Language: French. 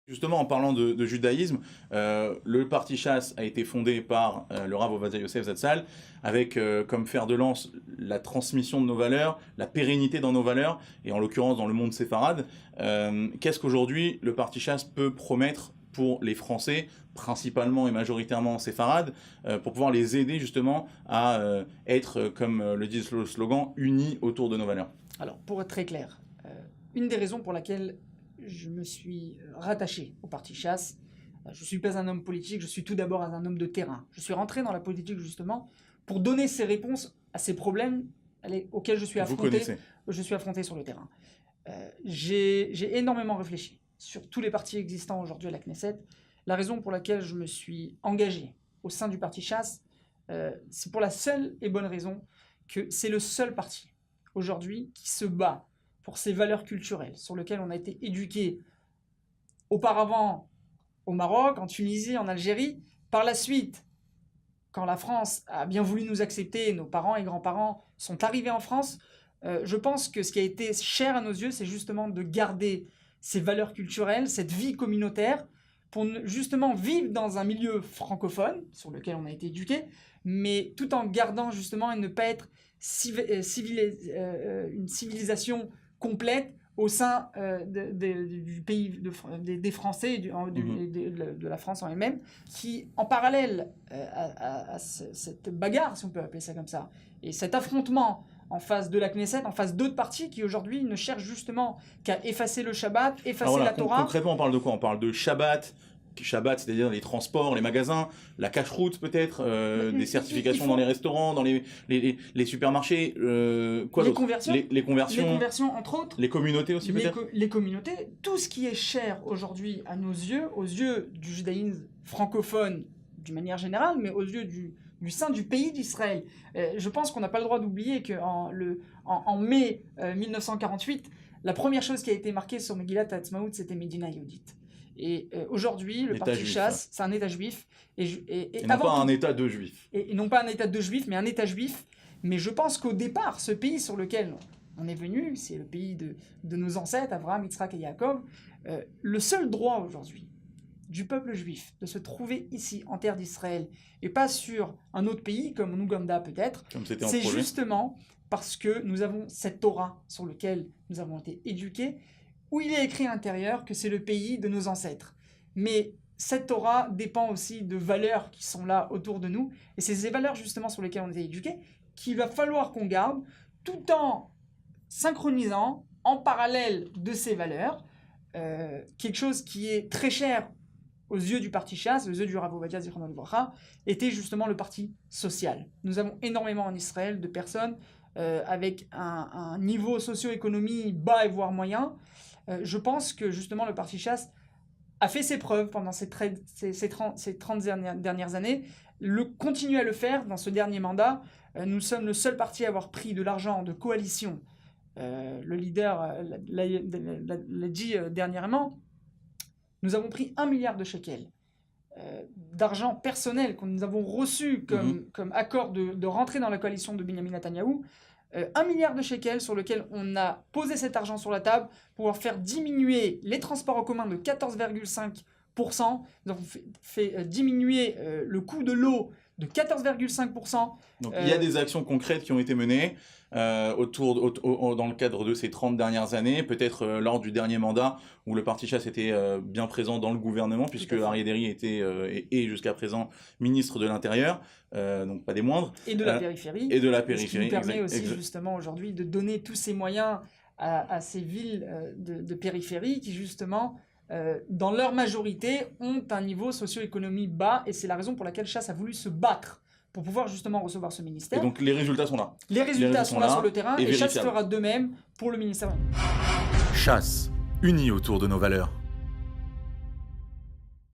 Justement, en parlant de judaïsme, le parti Chasse a été fondé par le Rav Ovadia Yosef Zatzal, avec comme fer de lance la transmission de nos valeurs, la pérennité dans nos valeurs, et en l'occurrence dans le monde séfarade. Qu'est-ce qu'aujourd'hui le parti Chasse peut promettre pour les Français, principalement et majoritairement séfarades, pour pouvoir les aider justement à être, comme le dit le slogan, unis autour de nos valeurs? Alors, pour être très clair, une des raisons pour laquelle je me suis rattaché au parti Chasse, je ne suis pas un homme politique, je suis tout d'abord un homme de terrain. Je suis rentré dans la politique justement pour donner ces réponses à ces problèmes auxquels je suis affronté sur le terrain. J'ai énormément réfléchi sur tous les partis existants aujourd'hui à la Knesset. La raison pour laquelle je me suis engagé au sein du parti Chasse, c'est pour la seule et bonne raison que c'est le seul parti aujourd'hui qui se bat pour ces valeurs culturelles sur lesquelles on a été éduqué auparavant au Maroc, en Tunisie, en Algérie. Par la suite, quand la France a bien voulu nous accepter, nos parents et grands-parents sont arrivés en France, je pense que ce qui a été cher à nos yeux, c'est justement de garder ces valeurs culturelles, cette vie communautaire, pour justement vivre dans un milieu francophone, sur lequel on a été éduqué, mais tout en gardant justement et ne pas être une civilisation complète au sein du pays des Français et de la France en elle-même, qui, en parallèle à cette bagarre, si on peut appeler ça comme ça, et cet affrontement en face de la Knesset, en face d'autres partis qui aujourd'hui ne cherchent justement qu'à effacer le Shabbat, effacer la Torah. Concrètement, on parle de quoi? On parle de Shabbat, c'est-à-dire les transports, les magasins, la cache-route peut-être, des certifications dans les restaurants, dans les supermarchés, quoi d'autre? Les conversions. Les conversions, entre autres. Les communautés aussi peut-être. Les communautés, tout ce qui est cher aujourd'hui à nos yeux, aux yeux du judaïsme francophone d'une manière générale, mais aux yeux du sein du pays d'Israël. Je pense qu'on n'a pas le droit d'oublier qu'en mai 1948, la première chose qui a été marquée sur Megillat Ha'atzmaut, c'était Medina Yehudit. Et aujourd'hui, le parti Chasse, c'est un État juif. Et non pas un État de juifs. Et non pas un État de juifs, mais un État juif. Mais je pense qu'au départ, ce pays sur lequel on est venu, c'est le pays de nos ancêtres, Abraham, Yitzhak et Yaakov. Le seul droit aujourd'hui du peuple juif de se trouver ici, en terre d'Israël, et pas sur un autre pays, comme en Ouganda peut-être, c'est justement parce que nous avons cette Torah sur laquelle nous avons été éduqués, où il est écrit à l'intérieur que c'est le pays de nos ancêtres. Mais cette Torah dépend aussi de valeurs qui sont là autour de nous, et c'est ces valeurs justement sur lesquelles on a été éduqués qu'il va falloir qu'on garde, tout en synchronisant, en parallèle de ces valeurs, quelque chose qui est très cher aux yeux du parti Chasse, aux yeux du Rav Ovadia Zichrono Livracha, était justement le parti social. Nous avons énormément en Israël de personnes avec un niveau socio-économique bas et voire moyen. Je pense que justement le parti Chasse a fait ses preuves pendant ces 30 dernières années, continue à le faire dans ce dernier mandat. Nous sommes le seul parti à avoir pris de l'argent de coalition. Le leader l'a dit dernièrement. Nous avons pris 1 milliard de shekels d'argent personnel que nous avons reçu comme accord de rentrer dans la coalition de Benyamin Netanyahou. 1 milliard de shekels sur lequel on a posé cet argent sur la table pour pouvoir faire diminuer les transports en commun de 14,5%. Nous avons fait diminuer le coût de l'eau de 14,5%. Donc il y a des actions concrètes qui ont été menées dans le cadre de ces 30 dernières années, peut-être lors du dernier mandat où le parti Chasse était bien présent dans le gouvernement, puisque Aryeh Deri était et jusqu'à présent ministre de l'Intérieur, donc pas des moindres. Et de la périphérie. Et de la périphérie. Ce qui nous permet aussi justement aujourd'hui de donner tous ces moyens à ces villes de périphérie qui justement, dans leur majorité, ont un niveau socio-économique bas, et c'est la raison pour laquelle Chasse a voulu se battre pour pouvoir justement recevoir ce ministère. Et donc les résultats sont là. Les résultats sont là sur le terrain, et Chasse fera de même pour le ministère. Chasse, unis autour de nos valeurs.